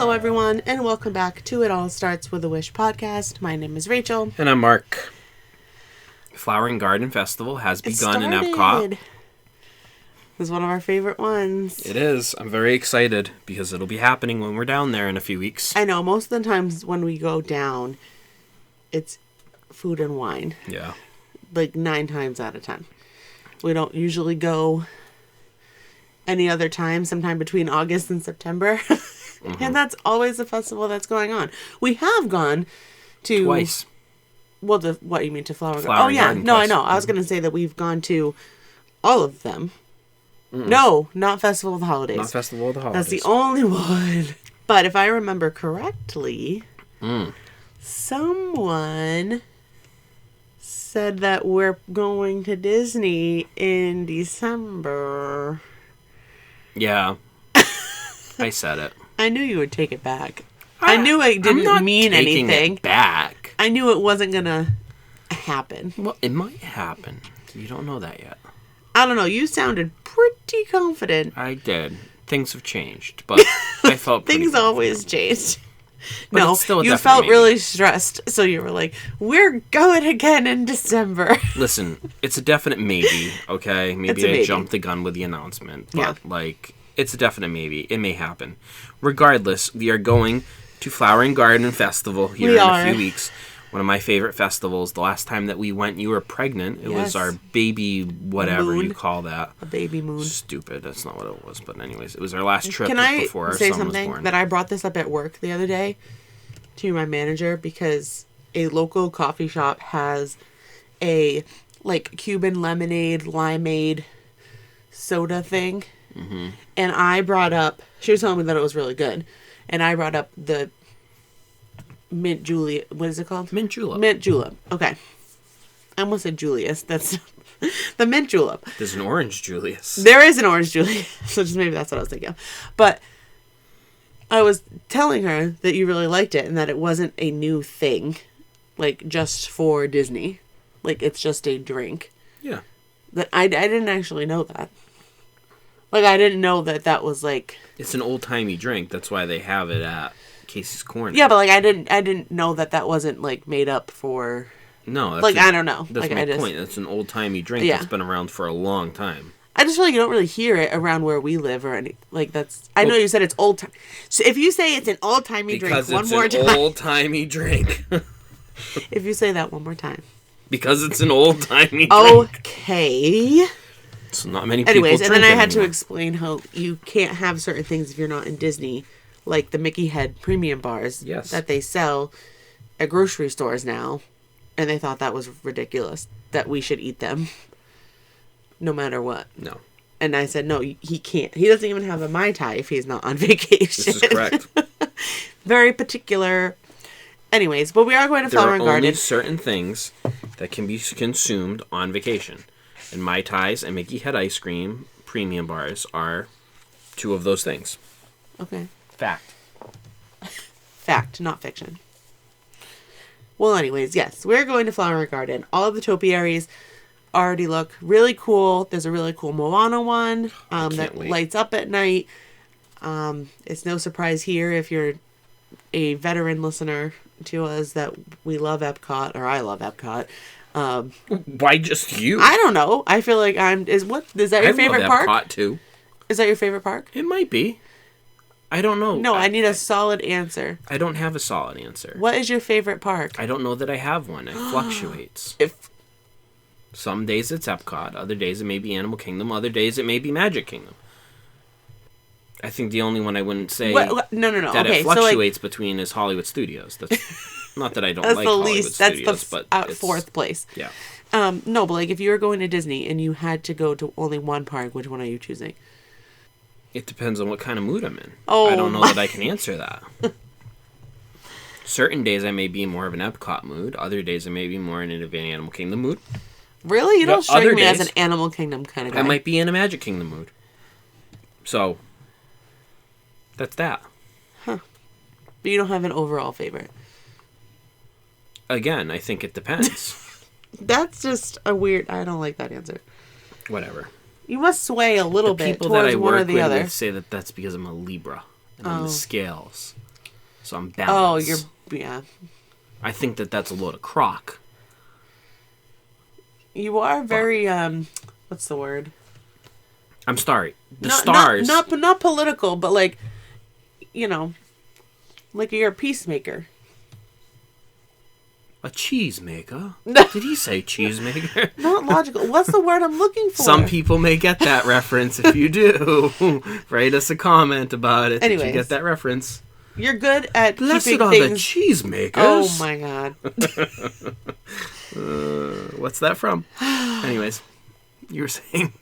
Hello, everyone, and welcome back to It All Starts With a Wish podcast. My name is Rachel. And I'm Mark. Flower and Garden Festival has begun in Epcot. It was one of our favorite ones. It is. I'm very excited because it'll be happening when we're down there in a few weeks. I know, most of the times when we go down, it's food and wine. Yeah. Like 9 times out of 10. We don't usually go any other time, sometime between August and September. And that's always the festival that's going on. We have gone to... Twice. Well, what you mean to Flower Garden? Flower Garden No, twice. I know. I was going to say that we've gone to all of them. No, not Festival of the Holidays. Not Festival of the Holidays. That's the only one. But if I remember correctly, someone said that we're going to Disney in December. Yeah. I said it. I knew you would take it back. I knew it didn't mean anything. It back. I knew it wasn't going to happen. Well, it might happen. You don't know that yet. I don't know. You sounded pretty confident. I did. Things have changed, but I felt pretty Things confident. always change. But No, it's still a you definite felt maybe. really stressed, so you were like, "We're going again in December." Listen, it's a definite maybe, okay? It's Maybe a I maybe. jumped the gun with the announcement, but, Yeah. it's a definite maybe. It may happen. Regardless, we are going to Flower and Garden Festival here in a few weeks. One of my favorite festivals. The last time that we went, you were pregnant. It was our baby whatever moon. you call that. A baby moon. Stupid. That's not what it was. But anyways, it was our last trip Can I before our say son was something born. that I brought this up at work the other day to my manager because a local coffee shop has a Cuban lemonade limeade soda thing. Mm-hmm. And I brought up, she was telling me that it was really good, and I brought up the mint julep. What is it called? Mint julep. Mint julep. Okay. I almost said Julius. That's the mint julep. There's an orange Julius. There is an orange julep, so just maybe that's what I was thinking of. But I was telling her that you really liked it and that it wasn't a new thing, just for Disney. It's just a drink. Yeah. That I didn't actually know that. I didn't know that was It's an old-timey drink. That's why they have it at Casey's Corner. Yeah, but I didn't know that wasn't made up for. No, I don't know. That's my point. It's an old-timey drink that's been around for a long time. I just feel like you don't really hear it around where we live or any that's. I know you said it's old time. So if you say it's an old-timey drink one more time. Because it's an old-timey drink. If you say that one more time. Because it's an old-timey drink. Okay. So not many people Anyways, drink and then I had to anymore. explain how you can't have certain things if you're not in Disney, like the Mickey Head premium bars that they sell at grocery stores now, and they thought that was ridiculous, that we should eat them no matter what. No. And I said, no, he can't. He doesn't even have a Mai Tai if he's not on vacation. This is correct. Very particular. Anyways, but we are going to Flower and There are only Garden. certain things that can be consumed on vacation. And Mai Tais and Mickey Head ice cream premium bars are 2 of those things. Okay. Fact. Fact, not fiction. Well, anyways, yes, we're going to Flower and Garden. All of the topiaries already look really cool. There's a really cool Moana one that wait. lights up at night. It's no surprise here if you're a veteran listener to us that we love Epcot, or I love Epcot. Why just you? I don't know. I feel like is that your favorite love park? Epcot too. Is that your favorite park? It might be. I don't know. No, I need a solid answer. I don't have a solid answer. What is your favorite park? I don't know that I have one. It fluctuates. Some days it's Epcot. Other days it may be Animal Kingdom. Other days it may be Magic Kingdom. I think the only one I wouldn't say No. that Okay, it fluctuates between is Hollywood Studios. That's not that I don't that's like the Hollywood least. That's Studios, the but it's 4th place. Yeah. No, but if you were going to Disney and you had to go to only one park, which one are you choosing? It depends on what kind of mood I'm in. Oh, I don't know that I can answer that. Certain days I may be in more of an Epcot mood. Other days I may be more in an Animal Kingdom mood. Really? You don't strike other me as days, an Animal Kingdom kind of guy. I might be in a Magic Kingdom mood. So, that's that. But you don't have an overall favorite. Again, I think it depends. That's just a weird... I don't like that answer. Whatever. You must sway a little bit People that I towards one or work the with other. would say that that's because I'm a Libra. And I'm the scales. So I'm balanced. Oh, yeah. I think that that's a load of crock. You are very, what's the word? I'm sorry. The stars. Not political, but like, you know, like you're a peacemaker. A cheesemaker? Did he say cheesemaker? Not logical. What's the word I'm looking for? Some people may get that reference. If you do, write us a comment about it. Anyways, if you get that reference. You're good at Blessed keeping are things... the cheesemakers. Oh my god. What's that from? Anyways, you were saying...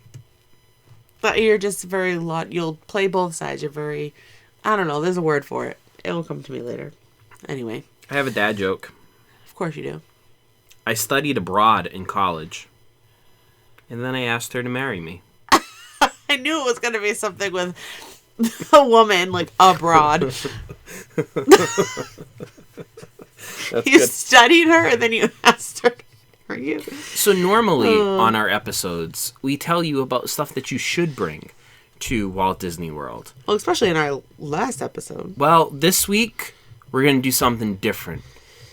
But you're just very you'll play both sides. You're very... I don't know. There's a word for it. It'll come to me later. Anyway. I have a dad joke. Of course you do. I studied abroad in college. And then I asked her to marry me. I knew it was going to be something with a woman, like, abroad. You studied her and then you asked her to marry you. So normally on our episodes, we tell you about stuff that you should bring to Walt Disney World. Well, especially in our last episode. Well, this week, we're going to do something different.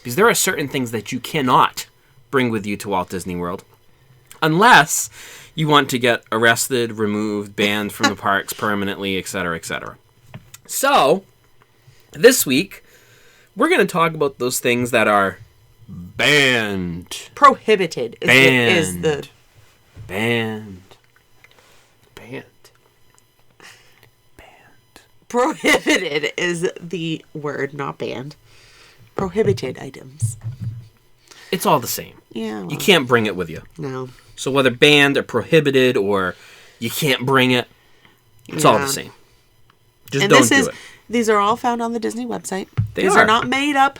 Because there are certain things that you cannot bring with you to Walt Disney World. Unless you want to get arrested, removed, banned from the parks permanently, etc., etc. So, this week, we're going to talk about those things that are banned. Prohibited Banned. is the... Banned. Prohibited is the word, not banned. Prohibited items. It's all the same. Yeah. Well, you can't bring it with you. No. So whether banned or prohibited or you can't bring it, it's all the same. Just don't do it. These are all found on the Disney website. These are not made up.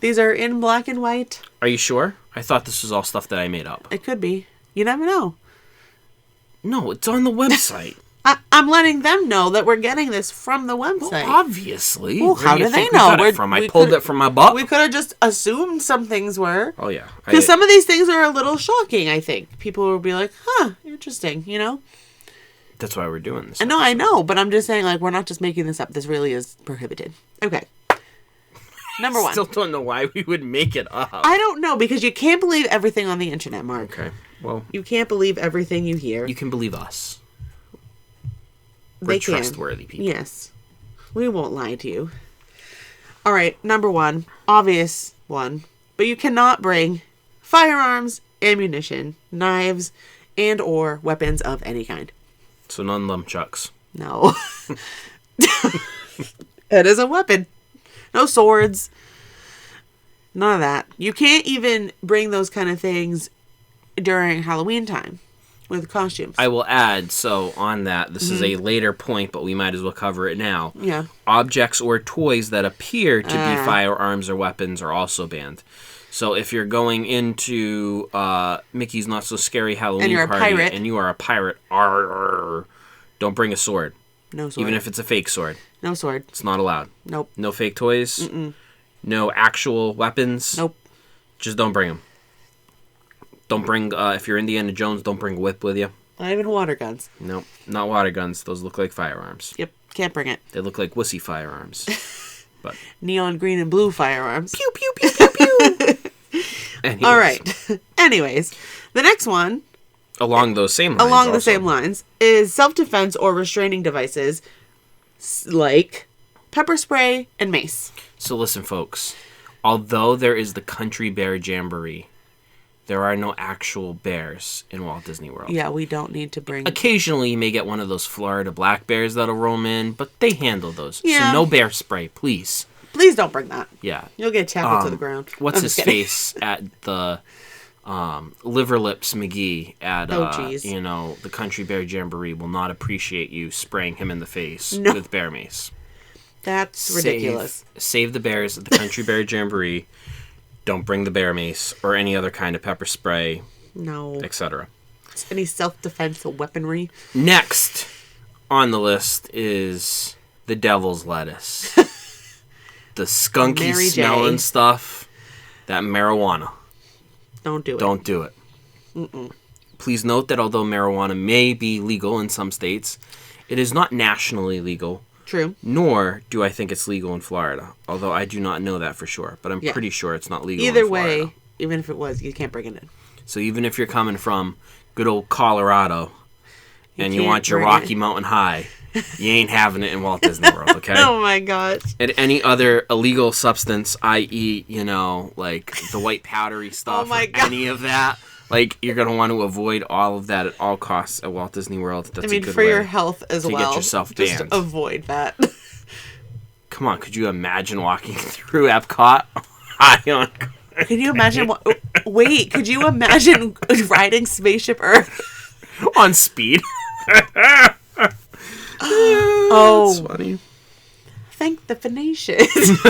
These are in black and white. Are you sure? I thought this was all stuff that I made up. It could be. You never know. No, it's on the website. I'm letting them know that we're getting this from the website. Well, obviously. Well, how do they know? I pulled it from my butt. We could have just assumed some things were. Oh, yeah. Because some of these things are a little shocking, I think. People will be like, huh, interesting, you know? That's why we're doing this. I know, but I'm just saying, like, we're not just making this up. This really is prohibited. Okay. Number one. Still don't know why we would make it up. I don't know, because you can't believe everything on the internet, Mark. Okay, well. You can't believe everything you hear. You can believe us. We're trustworthy people. Yes. We won't lie to you. All right, number one. Obvious one. But you cannot bring firearms, ammunition, knives, and or weapons of any kind. So none nunchucks. No. It is a weapon. No swords. None of that. You can't even bring those kind of things during Halloween time. With costumes. I will add, so on that, this is a later point, but we might as well cover it now. Yeah. Objects or toys that appear to be firearms or weapons are also banned. So if you're going into Mickey's Not So Scary Halloween party and you are a pirate, don't bring a sword. No sword. Even if it's a fake sword. No sword. It's not allowed. Nope. No fake toys. Mm-mm. No actual weapons. Nope. Just don't bring them. Don't bring, if you're Indiana Jones, don't bring a whip with you. Not even water guns. Nope, not water guns. Those look like firearms. Yep, can't bring it. They look like wussy firearms. But neon green and blue firearms. Pew, pew, pew, pew, pew. Anyways. All right. Anyways, the next one. Along those same lines. Same lines is self-defense or restraining devices like pepper spray and mace. So listen, folks. Although there is the Country Bear Jamboree, there are no actual bears in Walt Disney World. Yeah, we don't need to bring... Occasionally, you may get one of those Florida black bears that'll roam in, but they handle those. Yeah. So no bear spray, please. Please don't bring that. Yeah. You'll get tackled to the ground. What's his face at the Liver Lips McGee at the Country Bear Jamboree will not appreciate you spraying him in the face with bear mace. That's ridiculous. Save the bears at the Country Bear Jamboree. Don't bring the bear mace or any other kind of pepper spray. No. Etc. Any self-defense weaponry. Next on the list is the devil's lettuce. The skunky smelling stuff. That marijuana. Don't do it. Don't do it. Mm-mm. Please note that although marijuana may be legal in some states, it is not nationally legal True. Nor do I think it's legal in Florida. Although I do not know that for sure. But I'm pretty sure it's not legal Either in Florida. way, even if it was, you can't bring it in. So even if you're coming from good old Colorado and you want your Rocky Mountain High, you ain't having it in Walt Disney World, okay? Oh my gosh. And any other illegal substance, i.e., you know, like the white powdery stuff, any of that, like, you're going to want to avoid all of that at all costs at Walt Disney World. That's a good for your health as well. To get yourself banned. Just avoid that. Come on, could you imagine walking through Epcot high on... Could you imagine... Wait, could you imagine riding Spaceship Earth? On speed. Oh. That's funny. Thank the Phoenicians.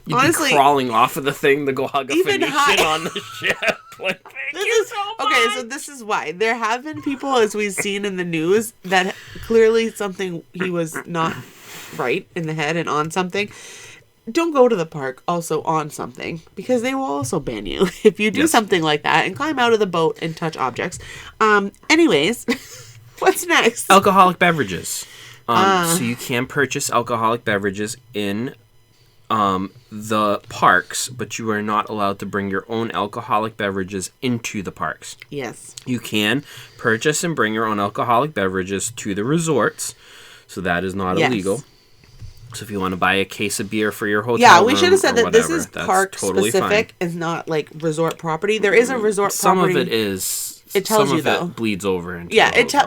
You'd honestly, be crawling off of the thing to go hug a Phoenician on the ship. Like, thank you so much. Okay, so this is why. There have been people, as we've seen in the news, that clearly something he was not right in the head and on something. Don't go to the park also on something, because they will also ban you if you do something like that and climb out of the boat and touch objects. Anyways, what's next? Alcoholic beverages. So you can purchase alcoholic beverages in the parks, but you are not allowed to bring your own alcoholic beverages into the parks. Yes. You can purchase and bring your own alcoholic beverages to the resorts, so that is not illegal. So if you want to buy a case of beer for your hotel room, we should have said that whatever, this is park specific and not like resort property. There is a resort some property. Some of it is. It tells some you, of though. It bleeds over into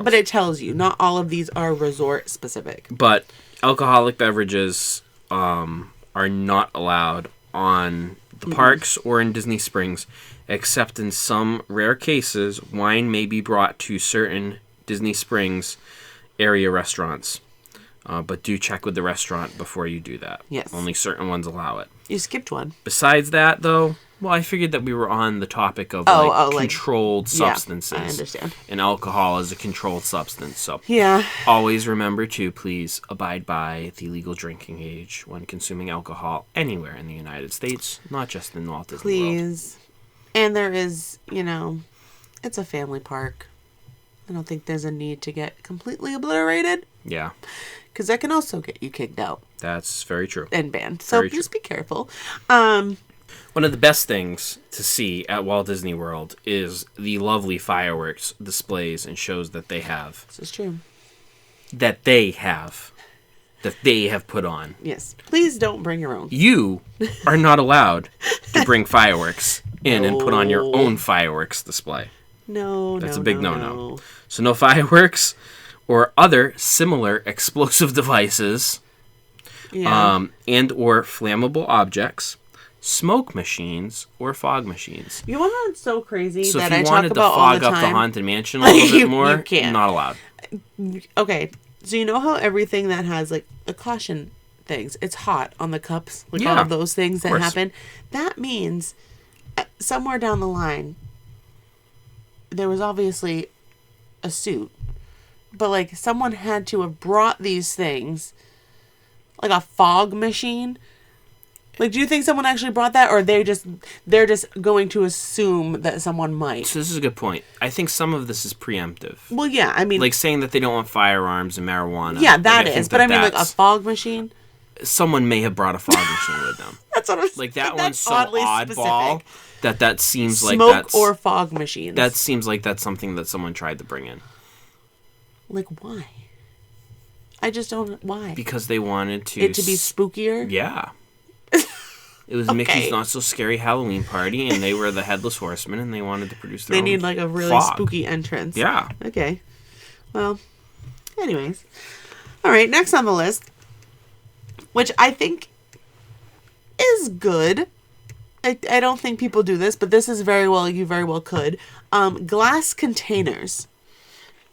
but it tells you. Not all of these are resort specific. But alcoholic beverages are not allowed on the parks or in Disney Springs, except in some rare cases, wine may be brought to certain Disney Springs area restaurants. But do check with the restaurant before you do that. Yes. Only certain ones allow it. You skipped one. Besides that, though, well, I figured that we were on the topic of controlled substances. I understand. And alcohol is a controlled substance. So yeah. Always remember to please abide by the legal drinking age when consuming alcohol anywhere in the United States, not just in Walt Disney World. Please. And there is, it's a family park. I don't think there's a need to get completely obliterated. Yeah. Because that can also get you kicked out. That's very true. And banned. So just be careful. One of the best things to see at Walt Disney World is the lovely fireworks displays and shows that they have. This is true. That they have put on. Yes. Please don't bring your own. You are not allowed to bring fireworks in and put on your own fireworks display. No, That's a big no-no. So no fireworks or other similar explosive devices, and or flammable objects, smoke machines, or fog machines. You want to know what's so crazy so that if you I wanted talk about to all the fog time? up the Haunted Mansion a little bit more, you can't. Not allowed. Okay, so you know how everything that has like the caution things, it's hot on the cups, like all of those things that happen. That means somewhere down the line, there was obviously a suit, but like someone had to have brought these things, like a fog machine. Like, do you think someone actually brought that, or they're just going to assume that someone might? So this is a good point. I think some of this is preemptive. Well, yeah, I mean, like saying that they don't want firearms and marijuana. Yeah, that is. But I mean, like a fog machine. Someone may have brought a fog machine with them. That's what I'm saying. Like that one's so oddball that seems Smoke like that's or fog machines. That seems like that's something that someone tried to bring in. Like why? I just don't. Why? Because they wanted it to be spookier. Yeah. It was Mickey's Not So Scary Halloween Party, and they were the Headless Horsemen, and they wanted to produce their own They need like a really fog. spooky entrance. Yeah. Okay. Well, anyways. All right, next on the list, which I think is good. I don't think people do this, but this is you very well could. Glass containers.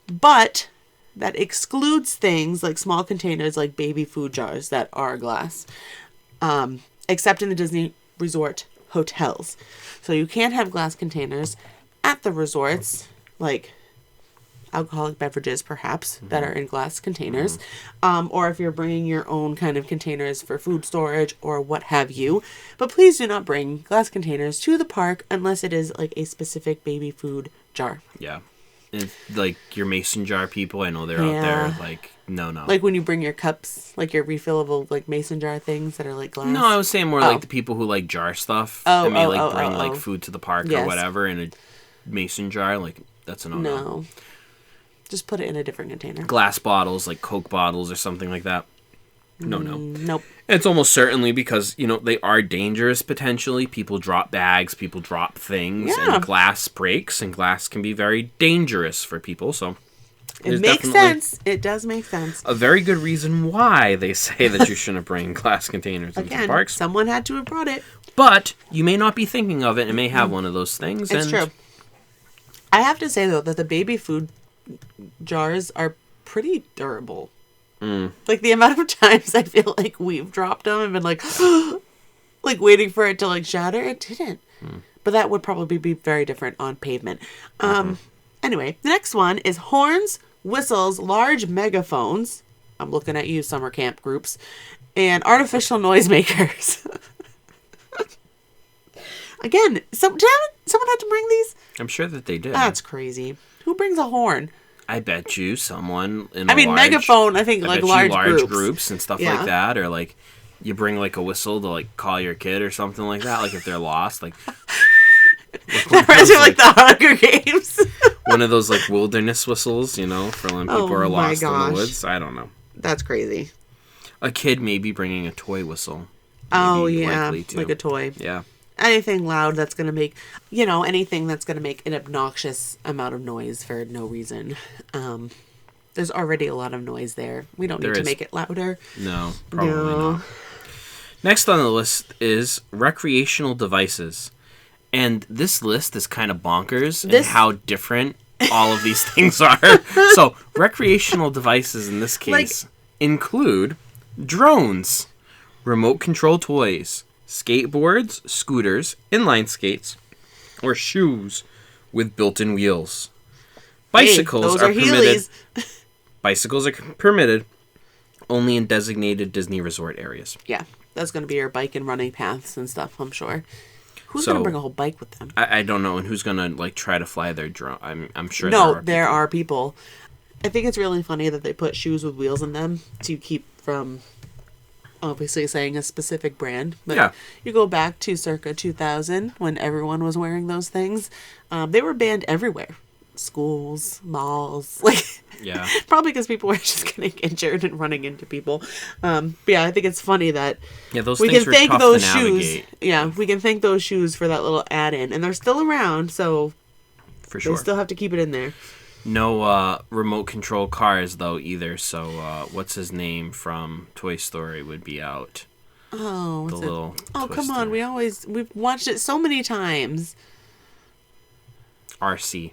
But that excludes things like small containers like baby food jars that are glass. Except in the Disney Resort hotels. So you can't have glass containers at the resorts, like alcoholic beverages perhaps, that are in glass containers. Or if you're bringing your own kind of containers for food storage or what have you. But please do not bring glass containers to the park unless it is like a specific baby food jar. Yeah. like your mason jar people, I know they're out there like, no. Like when you bring your cups, like your refillable like mason jar things that are like glass. No, I was saying more like the people who like jar stuff and may like bring like food to the park or whatever in a mason jar. Like that's a no. No, just put it in a different container. Glass bottles, like Coke bottles or something like that. No. Nope. It's almost certainly because, they are dangerous potentially. People drop bags, people drop things, and glass breaks, and glass can be very dangerous for people, so... It makes sense. It does make sense. A very good reason why they say that you shouldn't bring glass containers into the parks. Someone had to have brought it. But you may not be thinking of it and may have one of those things. It's true. I have to say, though, that the baby food jars are pretty durable. Like the amount of times I feel like we've dropped them and been like, like waiting for it to like shatter. It didn't. But that would probably be very different on pavement. Anyway, the next one is horns, whistles, large megaphones. I'm looking at you, summer camp groups, and artificial noisemakers. Again, someone had to bring these? I'm sure that they did. That's crazy. Who brings a horn? I bet you someone in megaphone, I think, like large groups and stuff like that. Or like you bring like a whistle to like call your kid or something like that. Like if they're lost, like... That reminds me of like the Hunger Games. One of those like wilderness whistles, for when people are lost in the woods. I don't know. That's crazy. A kid may be bringing a toy whistle. Oh, yeah. Like a toy. Yeah. Anything loud that's going to make, anything that's going to make an obnoxious amount of noise for no reason. There's already a lot of noise there. We don't need to make it louder. No, probably not. Next on the list is recreational devices. And this list is kind of bonkers in how different all of these things are. So, recreational devices in this case include drones, remote control toys, skateboards, scooters, inline skates, or shoes with built-in wheels. Bicycles are permitted. Bicycles are permitted only in designated Disney resort areas. Yeah, that's going to be your bike and running paths and stuff, I'm sure. Who's going to bring a whole bike with them? I don't know, and who's going to like try to fly their drone? I'm sure. No, there are people. I think it's really funny that they put shoes with wheels in them to keep from obviously saying a specific brand. But you go back to circa 2000 when everyone was wearing those things. They were banned everywhere. Schools, malls, probably because people were just getting injured and running into people. But yeah, I think it's funny that those we things can thank tough those to shoes. Navigate. Yeah, we can thank those shoes for that little add-in, and they're still around, so for sure they still have to keep it in there. No remote control cars though either. So what's his name from Toy Story would be out. Oh, the little. Oh, twister. Come on! We've watched it so many times. RC.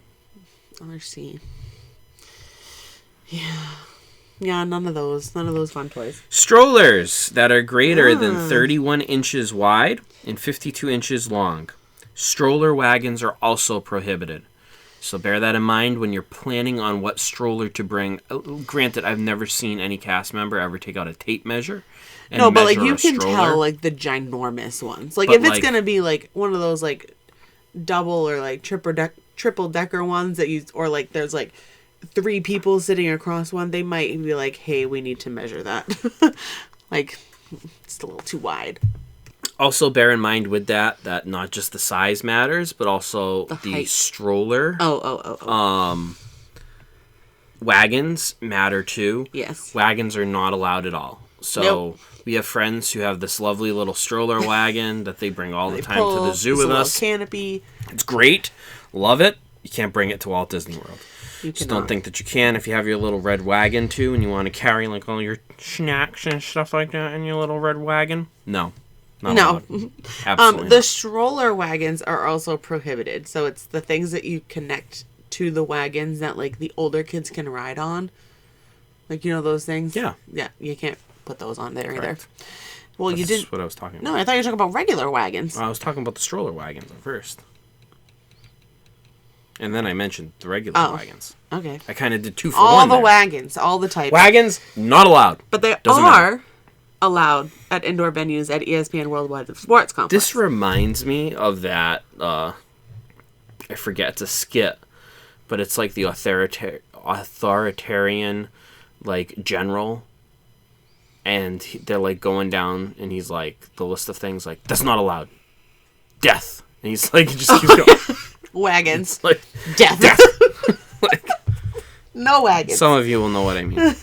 Yeah, none of those fun toys. Strollers that are greater than 31 inches wide and 52 inches long. Stroller wagons are also prohibited. So bear that in mind when you're planning on what stroller to bring. Granted, I've never seen any cast member ever take out a tape measure. No, but like you can tell like the ginormous ones. Like if it's gonna be like one of those like double or like triple decker ones that or like there's like 3 people sitting across one, they might be like, hey, we need to measure that. Like it's a little too wide. Also bear in mind with that not just the size matters, but also the stroller. Wagons matter too. Yes. Wagons are not allowed at all. So we have friends who have this lovely little stroller wagon that they bring all the time to the zoo with us. Canopy. It's great. Love it. You can't bring it to Walt Disney World. Just don't think that you can if you have your little red wagon too and you want to carry like all your snacks and stuff like that in your little red wagon. No. No. Absolutely the stroller wagons are also prohibited. So it's the things that you connect to the wagons that like the older kids can ride on. Like, those things? Yeah. Yeah, you can't put those on there either. Well, That's you didn't. what I was talking about. No, I thought you were talking about regular wagons. I was talking about the stroller wagons at first. And then I mentioned the regular wagons. Okay. I kind of did 2 for all 1 All the there. wagons, all the types. Wagons, not allowed. But they are allowed at indoor venues at ESPN Worldwide Sports Complex. This reminds me of that, I forget, it's a skit, but it's like the authoritarian, like, general, and they're, like, going down, and he's like, the list of things, like, that's not allowed. Death. And he's like, just keeps going. Wagons. Like, death. Like, no wagons. Some of you will know what I mean.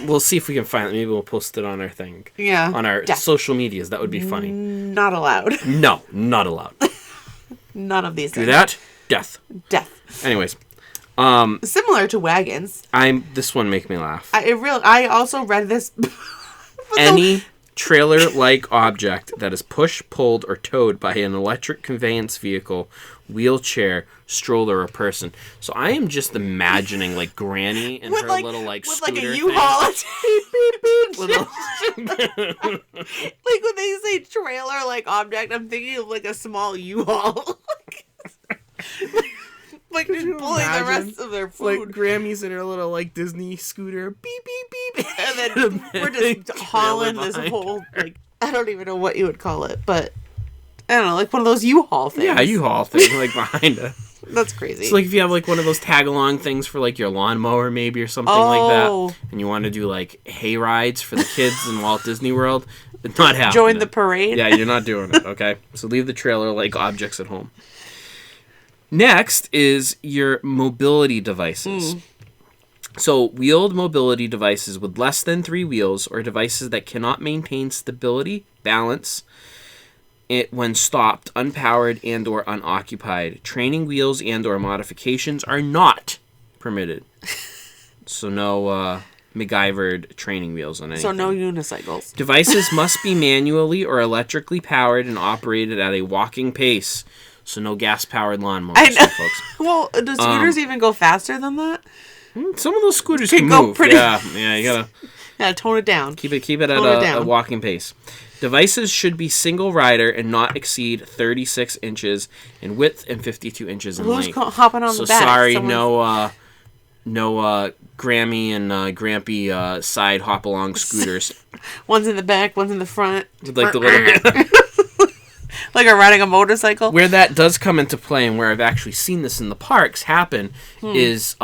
We'll see if we can find it. Maybe we'll post it on our thing. Yeah. On our social medias. That would be funny. Not allowed. No, not allowed. None of these Do things. that. Death. Death. Anyways. Similar to wagons. This one make me laugh. I also read this. Any trailer-like object that is pushed, pulled, or towed by an electric conveyance vehicle, wheelchair, stroller, or person. So I am just imagining, like, Granny and her little, like, with scooter like a U-Haul. thing. Like when they say trailer-like object, I'm thinking of like a small U-Haul. Like just pulling the rest of their food. Like Grammy's in her little, like, Disney scooter. Beep, beep, beep. And then we're just hauling this whole, like, I don't even know what you would call it, but I don't know, like one of those U-Haul things. Yeah, U-Haul thing, like, behind it. That's crazy. So, like, if you have, like, one of those tag-along things for, like, your lawnmower, maybe, or something like that, and you want to do, like, hay rides for the kids in Walt Disney World, it's not happening. Join the parade? Yeah, you're not doing it, okay? So leave the trailer-like objects at home. Next is your mobility devices. So, wheeled mobility devices with less than 3 wheels or devices that cannot maintain stability, balance, when stopped, unpowered, and or unoccupied. Training wheels and or modifications are not permitted. So no MacGyvered training wheels on anything. So no unicycles. Devices must be manually or electrically powered and operated at a walking pace. So no gas-powered lawnmowers, folks. Well, do scooters even go faster than that? Some of those scooters can go move. pretty. Yeah, you gotta tone it down. Keep it at a walking pace. Devices should be single rider and not exceed 36 inches in width and 52 inches in length. Who's hopping on the back? So sorry, no Grammy and Grampy side hop along scooters. One's in the back, one's in the front. With like the little. Like a riding a motorcycle? Where that does come into play, and where I've actually seen this in the parks happen, is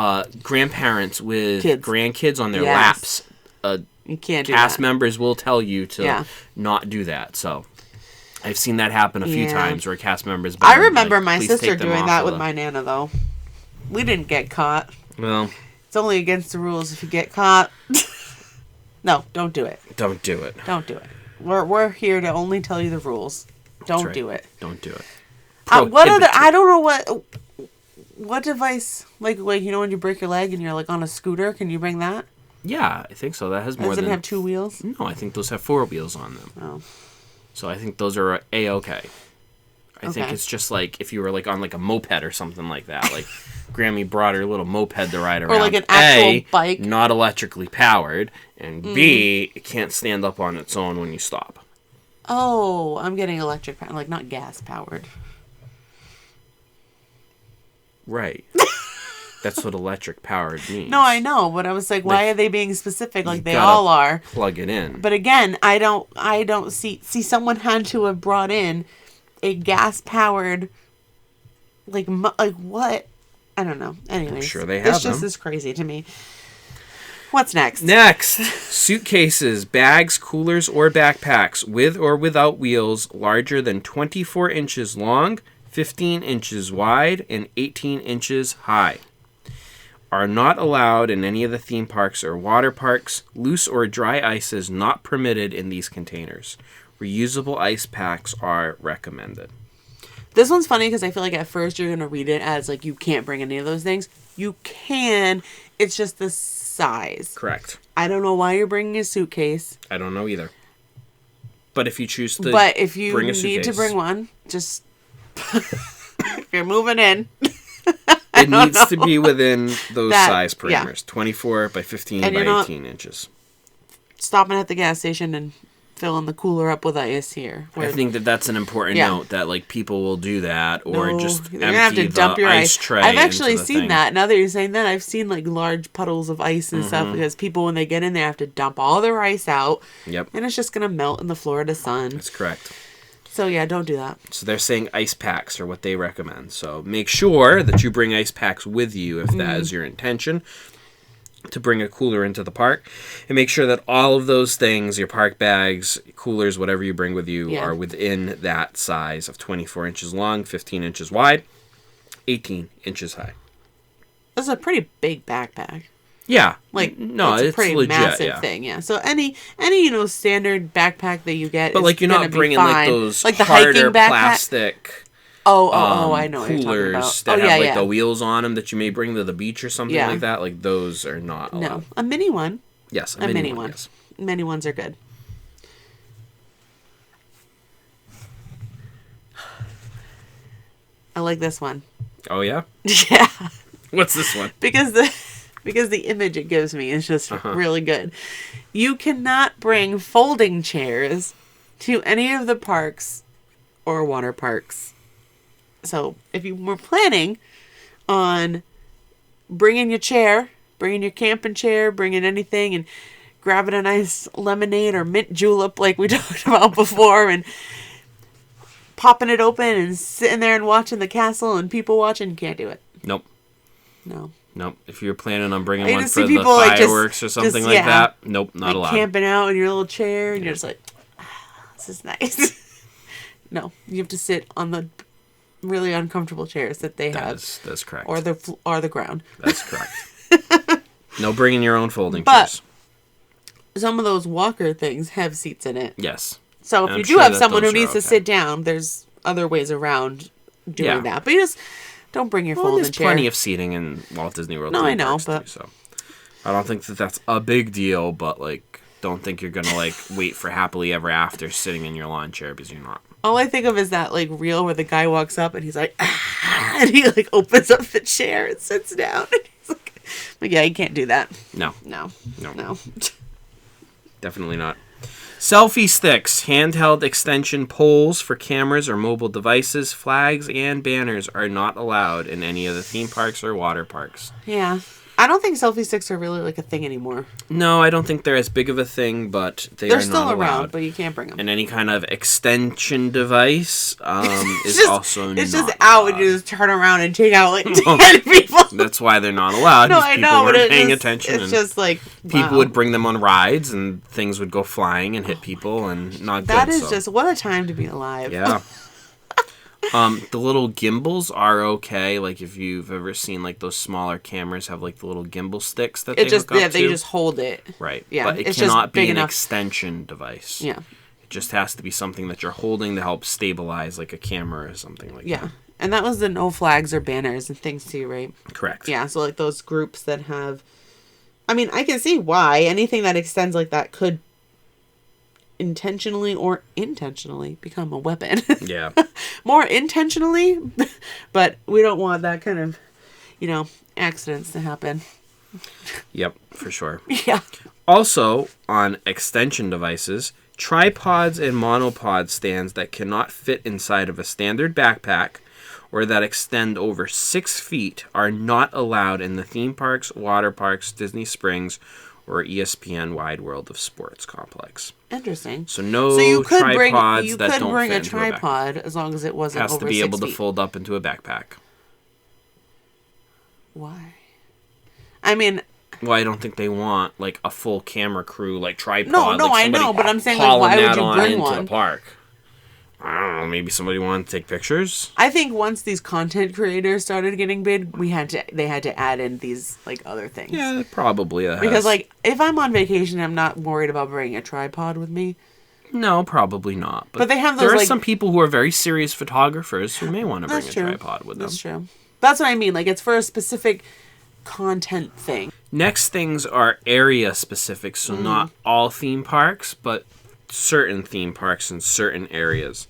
grandparents with grandkids on their laps. You can't do cast that. members will tell you to not do that. So I've seen that happen a few times where cast members. I remember my sister doing that with my Nana, though. We didn't get caught. Well, it's only against the rules if you get caught. No, don't do it. Don't do it. Don't do it. We're here to only tell you the rules. Don't do it. Don't do it. What other? I don't know what device. Like you know when you break your leg and you're like on a scooter. Can you bring that? Yeah, I think so. That has more than. Does it have 2 wheels? No, I think those have 4 wheels on them. Oh. So I think those are A-okay. I think it's just like if you were like on like a moped or something like that. Like Grammy brought her little moped to ride around. Or like an actual bike. Not electrically powered, and B, it can't stand up on its own when you stop. Oh, I'm getting electric powered, like not gas powered. Right. That's what electric powered means. No, I know, but I was like, why are they being specific? Like they all are. Plug it in. But again, I don't see someone had to have brought in a gas powered, like what? I don't know. Anyways, I'm sure they have It's just this crazy to me. What's next? Next, suitcases, bags, coolers, or backpacks with or without wheels larger than 24 inches long, 15 inches wide, and 18 inches high are not allowed in any of the theme parks or water parks. Loose or dry ice is not permitted in these containers. Reusable ice packs are recommended. This one's funny because I feel like at first you're going to read it as like you can't bring any of those things. You can. It's just the size. Correct. I don't know why you're bringing a suitcase. I don't know either. But if you choose to But if you bring a suitcase, need to bring one, just if you're moving in. It needs to be within those size parameters. 24 by 15 by 18 inches. Stopping at the gas station and filling the cooler up with ice here. I think that's an important note that like people will do that or just you're gonna have to dump your ice tray. I've actually seen thing. that. Now that you're saying that, I've seen like large puddles of ice and stuff because people when they get in there have to dump all their ice out. Yep. And it's just gonna melt in the Florida sun. That's correct. So, yeah, don't do that. So they're saying ice packs are what they recommend. So make sure that you bring ice packs with you if that is your intention, to bring a cooler into the park. And make sure that all of those things, your park bags, coolers, whatever you bring with you, are within that size of 24 inches long, 15 inches wide, 18 inches high. That's a pretty big backpack. Yeah. Like, no, it's a pretty legit, massive thing, yeah. So any standard backpack that you get, but like you're not bringing like those like the harder hiking backpack. plastic I know what coolers that have like the wheels on them that you may bring to the beach or something like that. Like those are not allowed. No, a mini one. Yes, a mini one. Yes. Mini ones are good. I like this one. Oh yeah? Yeah. What's this one? Because the image it gives me is just really good. You cannot bring folding chairs to any of the parks or water parks. So if you were planning on bringing your chair, bringing your camping chair, bringing anything, and grabbing a nice lemonade or mint julep like we talked about before, and popping it open and sitting there and watching the castle and people watching, you can't do it. Nope. No. Nope. If you're planning on bringing one for the people, fireworks or something like that, nope, not like allowed. Camping out in your little chair and you're just like, this is nice. No, you have to sit on the really uncomfortable chairs that they have. That's correct. Or the ground. That's correct. No bringing your own folding chairs. Some of those walker things have seats in it. Yes. So if you do have someone who needs to sit down, there's other ways around doing that. But you just don't bring your folding chair. There's plenty of seating in Walt Disney World. No, I know, but so I don't think that's a big deal. But like, don't think you're gonna like wait for happily ever after sitting in your lawn chair, because you're not. All I think of is that like reel where the guy walks up and he's like, and he like opens up the chair and sits down. And he's like, yeah, you can't do that. No. Definitely not. Selfie sticks, handheld extension poles for cameras or mobile devices, flags, and banners are not allowed in any of the theme parks or water parks. Yeah. I don't think selfie sticks are really like a thing anymore. No, I don't think they're as big of a thing, but they're not still allowed. Around, but you can't bring them. And any kind of extension device is also not. It's just out and you just turn around and take out like 10 people. That's why they're not allowed. No, I know, but weren't paying attention. It's just like people would bring them on rides and things would go flying and hit people and not that good. That is just what a time to be alive. Yeah. The little gimbals are okay. Like if you've ever seen like those smaller cameras have like the little gimbal sticks that they hook up to. They just hold it. Right. Yeah. But it cannot be an extension device. Yeah. It just has to be something that you're holding to help stabilize like a camera or something like that. Yeah. And that was the no flags or banners and things too, right? Correct. Yeah. So like those groups that have, I mean, I can see why anything that extends like that could intentionally or intentionally become a weapon. Yeah. More intentionally, but we don't want that kind of, accidents to happen. Yep, for sure. Yeah. Also, on extension devices, tripods and monopod stands that cannot fit inside of a standard backpack or that extend over 6 feet are not allowed in the theme parks, water parks, Disney Springs, or ESPN Wide World of Sports complex. Interesting. So you could tripods that don't bring fit a into tripod as long as it wasn't over 6 feet. Has to be able to fold up into a backpack. Why? I mean... Well, I don't think they want like a full camera crew like tripod. No, like I know, but I'm saying like, why would you bring one? Into the park. I don't know. Maybe somebody wanted to take pictures. I think once these content creators started getting big, they had to add in these like other things. Yeah, probably. Because like if I'm on vacation, I'm not worried about bringing a tripod with me. No, probably not. But they have those. There are some people who are very serious photographers who may want to bring a tripod with them. That's true. That's what I mean. Like it's for a specific content thing. Next things are area specific, so not all theme parks, but certain theme parks in certain areas.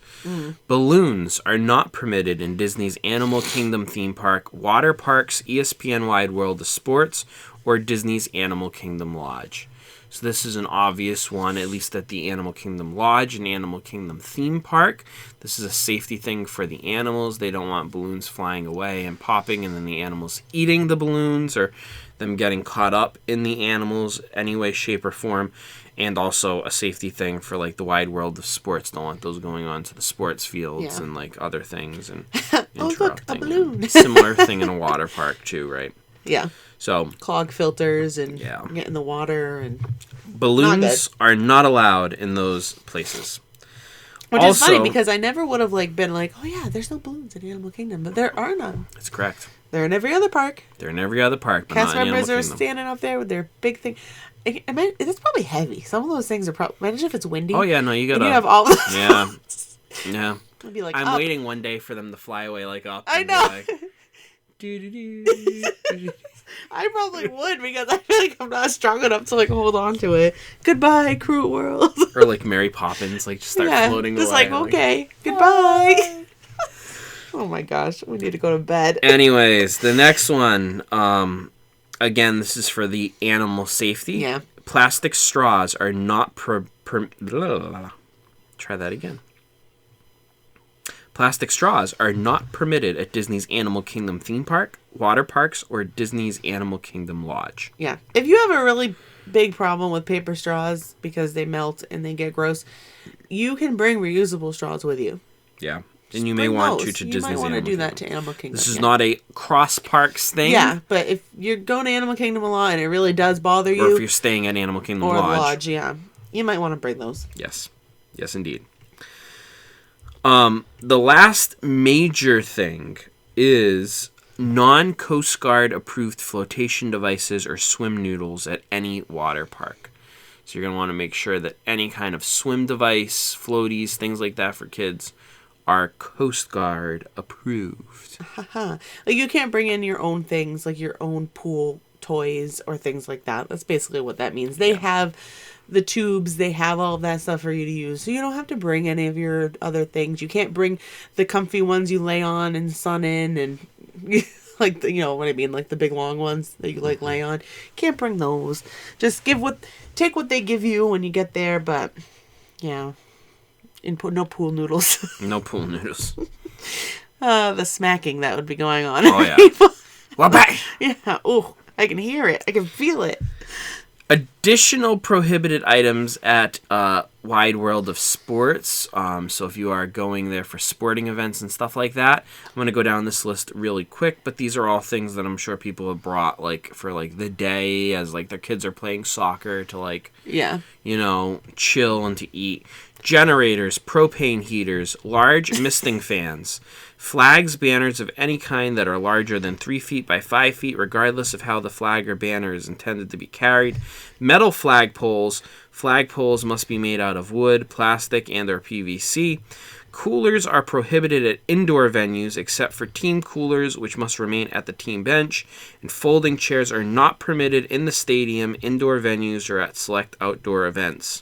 Balloons are not permitted in Disney's Animal Kingdom theme park, water parks, ESPN Wide World of Sports, or Disney's Animal Kingdom Lodge. So this is an obvious one, at least at the Animal Kingdom Lodge and Animal Kingdom theme park. This is a safety thing for the animals. They don't want balloons flying away and popping and then the animals eating the balloons or them getting caught up in the animals any way, shape, or form. And also a safety thing for, like, the wide world of sports. Don't want those going on to the sports fields and, like, other things and oh, look, a balloon. Similar thing in a water park, too, right? Yeah. So clog filters and get in the water. And balloons are not allowed in those places. Which is funny because I never would have, like, been like, oh, yeah, there's no balloons in Animal Kingdom. But there are none. That's correct. They're in every other park. They're in every other park, but Cast not in members Animal are Kingdom. standing up there with their big thing. I mean, it's probably heavy. Some of those things are probably... Imagine if it's windy. Oh, yeah, no, you gotta... And you have all those... Yeah. Yeah. Be like, I'm up. waiting one day for them to fly away, like, up. I know. Like, doo-doo-doo. I probably would because I feel like I'm not strong enough to, like, hold on to it. Goodbye, cruel world. Or, like, Mary Poppins, like, just start floating just away. Just like, okay, goodbye. Oh, my gosh. We need to go to bed. Anyways, the next one... Again, this is for the animal safety. Yeah. Plastic straws are not Try that again. Plastic straws are not permitted at Disney's Animal Kingdom theme park, water parks, or Disney's Animal Kingdom Lodge. Yeah. If you have a really big problem with paper straws because they melt and they get gross, you can bring reusable straws with you. Yeah. And you may want to Disney's Animal Kingdom. You might want to do that to Animal Kingdom. This is not a cross-parks thing. Yeah, but if you're going to Animal Kingdom a lot and it really does bother you... Or if you're staying at Animal Kingdom Lodge. Yeah. You might want to bring those. Yes. Yes, indeed. The last major thing is non-Coast Guard approved flotation devices or swim noodles at any water park. So you're going to want to make sure that any kind of swim device, floaties, things like that for kids are Coast Guard approved. Like, you can't bring in your own things, like your own pool toys or things like that. That's basically what that means. They have the tubes, they have all of that stuff for you to use. So you don't have to bring any of your other things. You can't bring the comfy ones you lay on and sun in and like the, you know what I mean, like the big long ones that you like lay on. Can't bring those. Just take what they give you when you get there, but yeah. No pool noodles. No pool noodles. The smacking that would be going on. Oh, yeah. Well, back. Yeah. Oh, I can hear it. I can feel it. Additional prohibited items at Wide World of Sports. So if you are going there for sporting events and stuff like that, I'm going to go down this list really quick. But these are all things that I'm sure people have brought, like, for, like, the day as, like, their kids are playing soccer to, like, yeah, you know, chill and to eat. Generators, propane heaters, large misting fans, flags, banners of any kind that are larger than 3 feet by 5 feet, regardless of how the flag or banner is intended to be carried, metal flagpoles. Flagpoles must be made out of wood, plastic, and or PVC. Coolers are prohibited at indoor venues except for team coolers, which must remain at the team bench, and folding chairs are not permitted in the stadium, indoor venues, or at select outdoor events.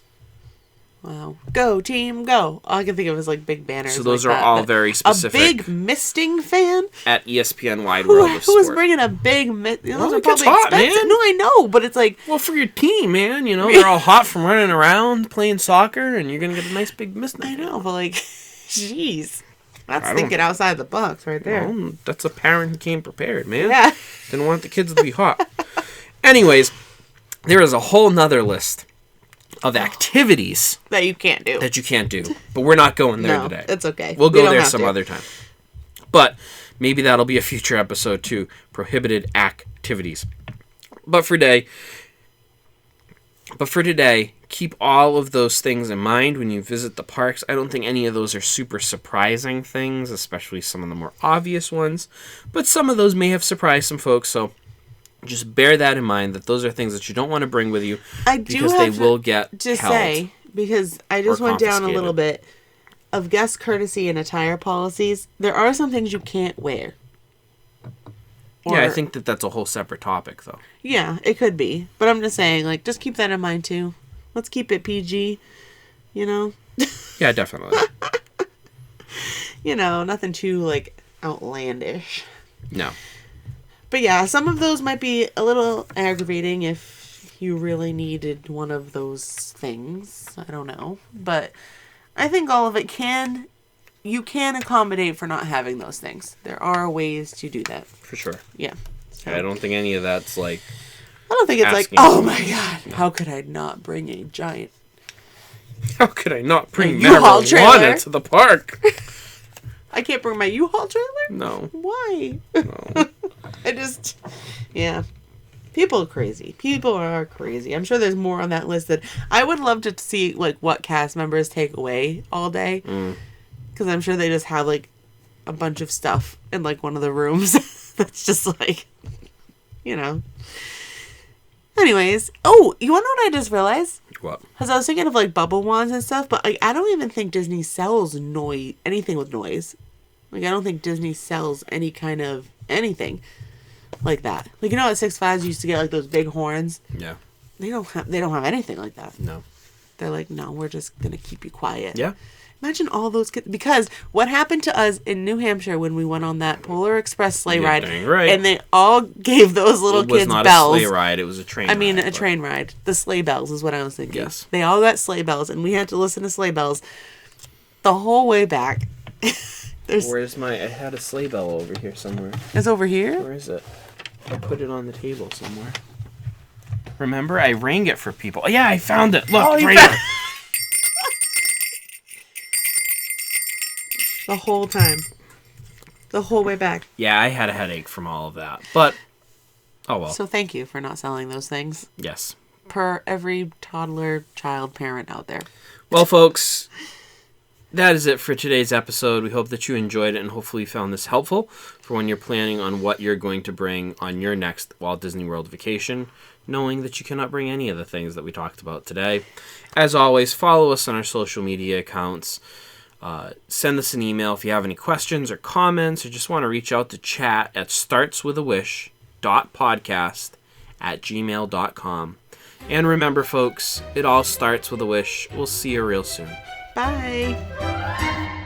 Wow. Go, team, go. All I can think of is, like, big banners. So those like are that. all very specific. A big misting fan? At ESPN Wide World of Sport. Who was bringing a big... Those are probably hot, expensive. man. No, I know, but it's like... Well, for your team, man. You know, they're all hot from running around, playing soccer, and you're going to get a nice big misting fan. I know, but, like, jeez. That's thinking outside the box right there. Well, that's a parent who came prepared, man. Yeah. Didn't want the kids to be hot. Anyways, there is a whole nother list of activities that you can't do. But we're not going there today. It's okay. We'll go there some other time. But maybe that'll be a future episode too. Prohibited activities. But for today, keep all of those things in mind when you visit the parks. I don't think any of those are super surprising things, especially some of the more obvious ones. But some of those may have surprised some folks, so just bear that in mind, that those are things that you don't want to bring with you because they will get held. Because I just went down a little bit of guest courtesy and attire policies. There are some things you can't wear. Yeah, I think that's a whole separate topic, though. Yeah, it could be. But I'm just saying, like, just keep that in mind, too. Let's keep it PG, you know? Yeah, definitely. You know, nothing too, like, outlandish. No. But yeah, some of those might be a little aggravating if you really needed one of those things. I don't know. But I think all of it you can accommodate for not having those things. There are ways to do that. For sure. Yeah. So. I don't think any of that's like, I don't think it's like, oh my God, how could I not bring a giant... How could I not bring U-Haul trailer marijuana to the park? I can't bring my U-Haul trailer? No. Why? No. Yeah. People are crazy. People are crazy. I'm sure there's more on that list that I would love to see, like, what cast members take away all day. Because I'm sure they just have, like, a bunch of stuff in, like, one of the rooms that's just, like, you know. Anyways. Oh, you want to know what I just realized? What? Because I was thinking of, like, bubble wands and stuff, but, like, I don't even think Disney sells anything with noise. Like, I don't think Disney sells any kind of anything like that. Like, you know at Six Flags you used to get, like, those big horns? Yeah. They don't have anything like that. No. They're like, no, we're just going to keep you quiet. Yeah. Imagine all those kids. Because what happened to us in New Hampshire when we went on that Polar Express sleigh ride, dang right. and they all gave those little kids bells. It was not a sleigh ride, it was a train ride. A train ride. The sleigh bells is what I was thinking. Yes. They all got sleigh bells, and we had to listen to sleigh bells the whole way back. Where's I had a sleigh bell over here somewhere. It's over here? Where is it? I put it on the table somewhere. Remember? I rang it for people. Oh, yeah, I found it. Look, right here. The whole time. The whole way back. Yeah, I had a headache from all of that. But, oh well. So thank you for not selling those things. Yes. Per every toddler, child, parent out there. Well, folks, that is it for today's episode. We hope that you enjoyed it and hopefully you found this helpful for when you're planning on what you're going to bring on your next Walt Disney World vacation, knowing that you cannot bring any of the things that we talked about today. As always, follow us on our social media accounts. Send us an email if you have any questions or comments or just want to reach out to chat at startswithawish.podcast@gmail.com. And remember, folks, it all starts with a wish. We'll see you real soon. Bye.